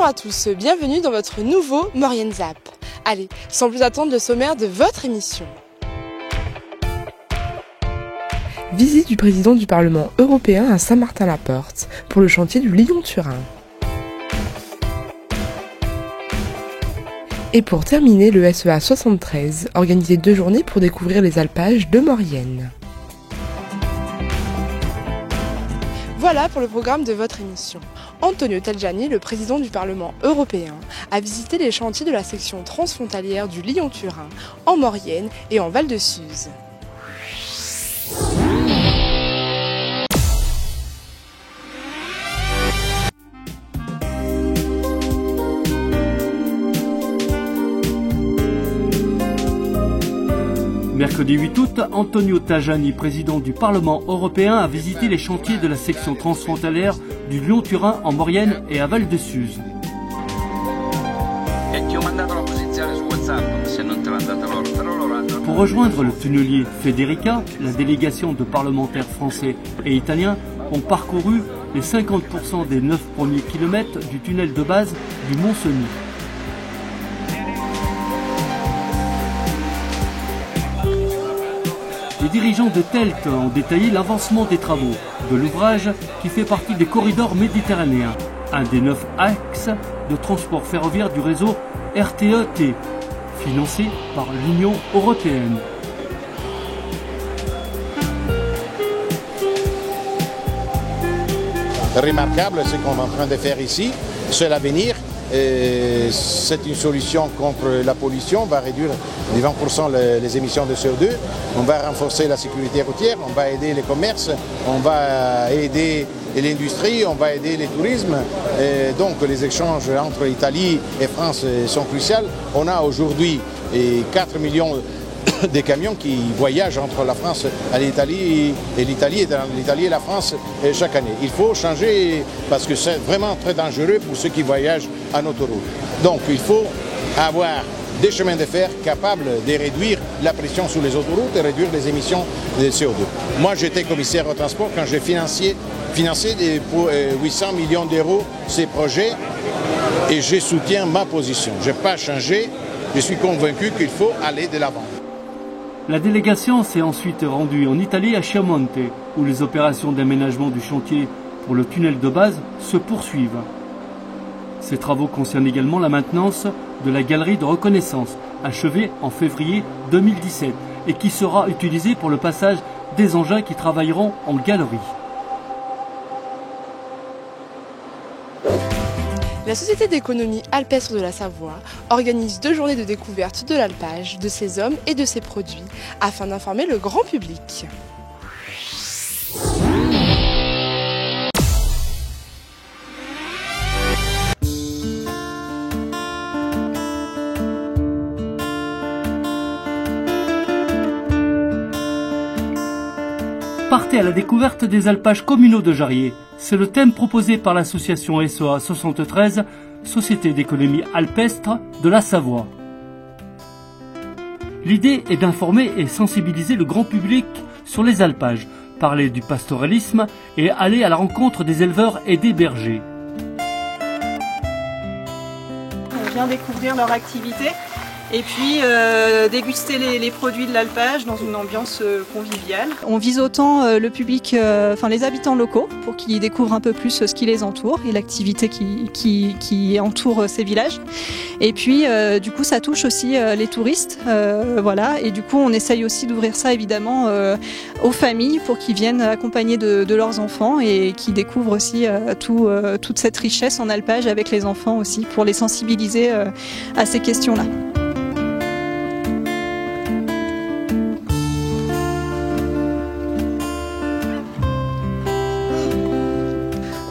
Bonjour à tous, bienvenue dans votre nouveau Maurienne Zap. Allez, sans plus attendre le sommaire de votre émission. Visite du président du Parlement européen à Saint-Martin-la-Porte pour le chantier du Lyon-Turin. Et pour terminer, le SEA 73, organisé 2 journées pour découvrir les alpages de Maurienne. Voilà pour le programme de votre émission. Antonio Tajani, le président du Parlement européen, a visité les chantiers de la section transfrontalière du Lyon-Turin, en Maurienne et en Val-de-Suse. Mercredi 8 août, Antonio Tajani, président du Parlement européen, a visité les chantiers de la section transfrontalière du Lyon-Turin en Maurienne et à Val-de-Suse. Pour rejoindre le tunnelier Federica, la délégation de parlementaires français et italiens ont parcouru les 50% des 9 premiers kilomètres du tunnel de base du Mont-Cenis. Les dirigeants de TELT ont détaillé l'avancement des travaux de l'ouvrage qui fait partie des corridors méditerranéens, un des 9 axes de transport ferroviaire du réseau RTE-T, financé par l'Union européenne. Remarquable ce qu'on est en train de faire ici, c'est l'avenir. C'est une solution contre la pollution, on va réduire de 20% les émissions de CO2, on va renforcer la sécurité routière, on va aider les commerces, on va aider l'industrie, on va aider le tourisme. Et donc les échanges entre Italie et France sont cruciaux. On a aujourd'hui 4 millions de camions qui voyagent entre la France et l'Italie et la France chaque année. Il faut changer parce que c'est vraiment très dangereux pour ceux qui voyagent en autoroute. Donc il faut avoir des chemins de fer capables de réduire la pression sur les autoroutes et réduire les émissions de CO2. Moi j'étais commissaire au transport quand j'ai financé pour 800 millions d'euros ces projets et je soutiens ma position. Je n'ai pas changé, je suis convaincu qu'il faut aller de l'avant. La délégation s'est ensuite rendue en Italie à Chiamonte, où les opérations d'aménagement du chantier pour le tunnel de base se poursuivent. Ces travaux concernent également la maintenance de la galerie de reconnaissance, achevée en février 2017, et qui sera utilisée pour le passage des engins qui travailleront en galerie. La Société d'économie alpestre de la Savoie organise 2 journées de découverte de l'alpage, de ses hommes et de ses produits, afin d'informer le grand public. Partez à la découverte des alpages communaux de Jarrier. C'est le thème proposé par l'association SEA 73, Société d'économie alpestre de la Savoie. L'idée est d'informer et sensibiliser le grand public sur les alpages, parler du pastoralisme et aller à la rencontre des éleveurs et des bergers. On vient découvrir leur activité et puis déguster les produits de l'alpage dans une ambiance conviviale. On vise autant le public, les habitants locaux, pour qu'ils découvrent un peu plus ce qui les entoure et l'activité qui entoure ces villages. Et puis du coup ça touche aussi les touristes, et du coup on essaye aussi d'ouvrir ça évidemment aux familles pour qu'ils viennent accompagnés de leurs enfants et qui découvrent aussi toute cette richesse en alpage avec les enfants aussi, pour les sensibiliser à ces questions-là.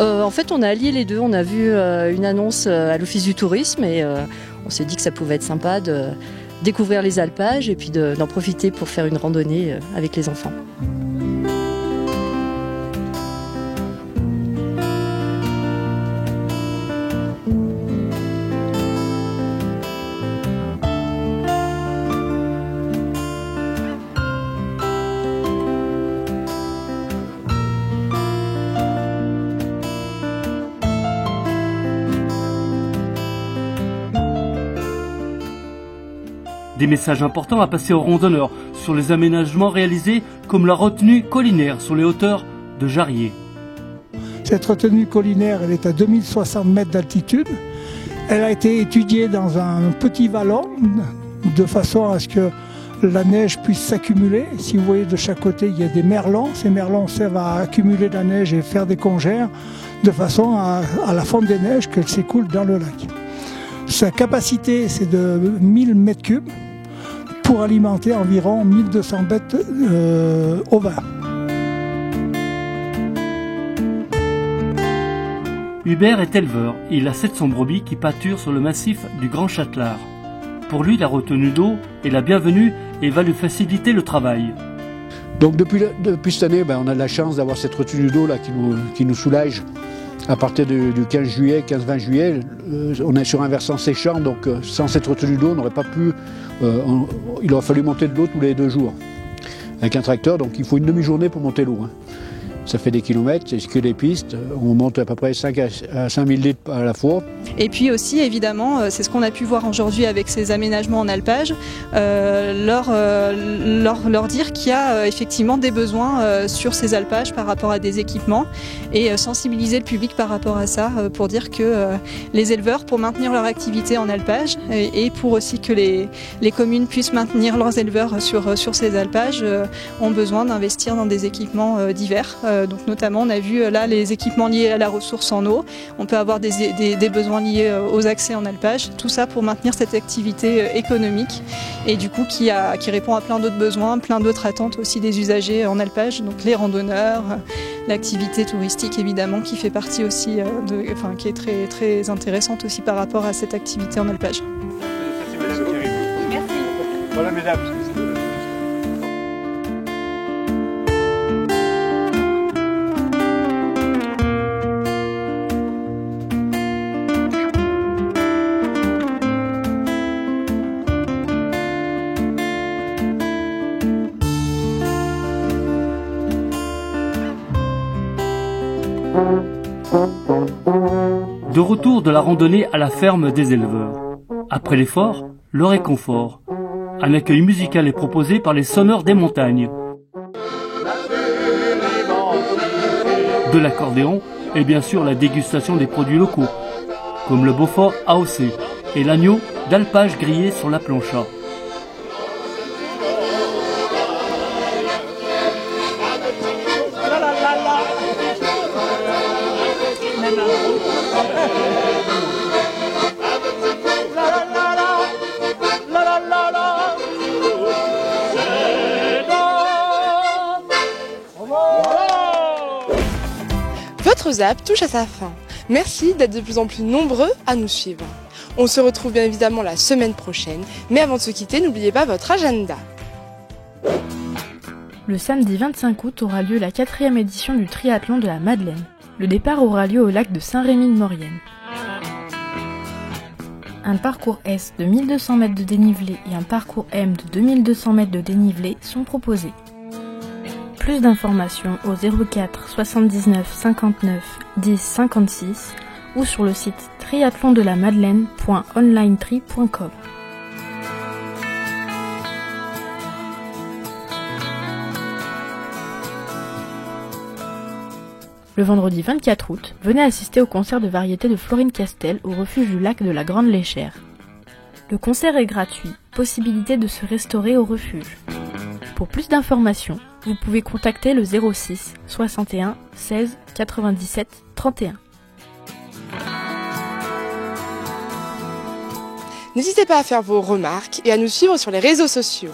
En fait, on a allié les deux. On a vu une annonce à l'Office du tourisme et on s'est dit que ça pouvait être sympa de découvrir les alpages et puis d'en profiter pour faire une randonnée avec les enfants. Des messages importants à passer aux randonneurs sur les aménagements réalisés comme la retenue collinaire sur les hauteurs de Jarrier. Cette retenue collinaire, elle est à 2060 mètres d'altitude. Elle a été étudiée dans un petit vallon de façon à ce que la neige puisse s'accumuler. Si vous voyez de chaque côté, il y a des merlons. Ces merlons servent à accumuler la neige et faire des congères de façon à la fonte des neiges qu'elle s'écoule dans le lac. Sa capacité, c'est de 1000 mètres cubes pour alimenter environ 1200 bêtes ovins. Hubert est éleveur et il a 700 brebis qui pâturent sur le massif du Grand Châtelard. Pour lui, la retenue d'eau est la bienvenue et va lui faciliter le travail. Donc depuis cette année, on a de la chance d'avoir cette retenue d'eau là qui nous soulage. À partir du 15 juillet, 15-20 juillet, on est sur un versant séchant, donc sans cette retenue d'eau, on n'aurait pas pu. Il aurait fallu monter de l'eau tous les 2 jours avec un tracteur, donc il faut une demi-journée pour monter l'eau. Ça fait des kilomètres, c'est que des pistes, on monte à peu près 5 à 5000 litres à la fois. Et puis aussi, évidemment, c'est ce qu'on a pu voir aujourd'hui avec ces aménagements en alpage, leur dire qu'il y a effectivement des besoins sur ces alpages par rapport à des équipements et sensibiliser le public par rapport à ça pour dire que les éleveurs, pour maintenir leur activité en alpage et pour aussi que les communes puissent maintenir leurs éleveurs sur ces alpages, ont besoin d'investir dans des équipements divers. Donc notamment, on a vu là les équipements liés à la ressource en eau. On peut avoir des besoins liés aux accès en alpage. Tout ça pour maintenir cette activité économique et du coup qui répond à plein d'autres besoins, plein d'autres attentes aussi des usagers en alpage. Donc les randonneurs, l'activité touristique évidemment qui fait partie aussi, qui est très, très intéressante aussi par rapport à cette activité en alpage. Merci. Voilà mesdames. De retour de la randonnée à la ferme des éleveurs. Après l'effort, le réconfort. Un accueil musical est proposé par les sonneurs des montagnes. De l'accordéon et bien sûr la dégustation des produits locaux, comme le Beaufort AOC et l'agneau d'alpage grillé sur la plancha. Votre ZAP touche à sa fin. Merci d'être de plus en plus nombreux à nous suivre. On se retrouve bien évidemment la semaine prochaine, mais avant de se quitter, n'oubliez pas votre agenda. Le samedi 25 août aura lieu la 4e édition du triathlon de la Madeleine. Le départ aura lieu au lac de Saint-Rémy-de-Maurienne. Un parcours S de 1200 mètres de dénivelé et un parcours M de 2200 mètres de dénivelé sont proposés. Plus d'informations au 04 79 59 10 56 ou sur le site triathlondelamadeleine.onlinetri.com. Le vendredi 24 août, venez assister au concert de variété de Florine Castel au refuge du lac de la Grande Léchère. Le concert est gratuit, possibilité de se restaurer au refuge. Pour plus d'informations, vous pouvez contacter le 06 61 16 97 31. N'hésitez pas à faire vos remarques et à nous suivre sur les réseaux sociaux.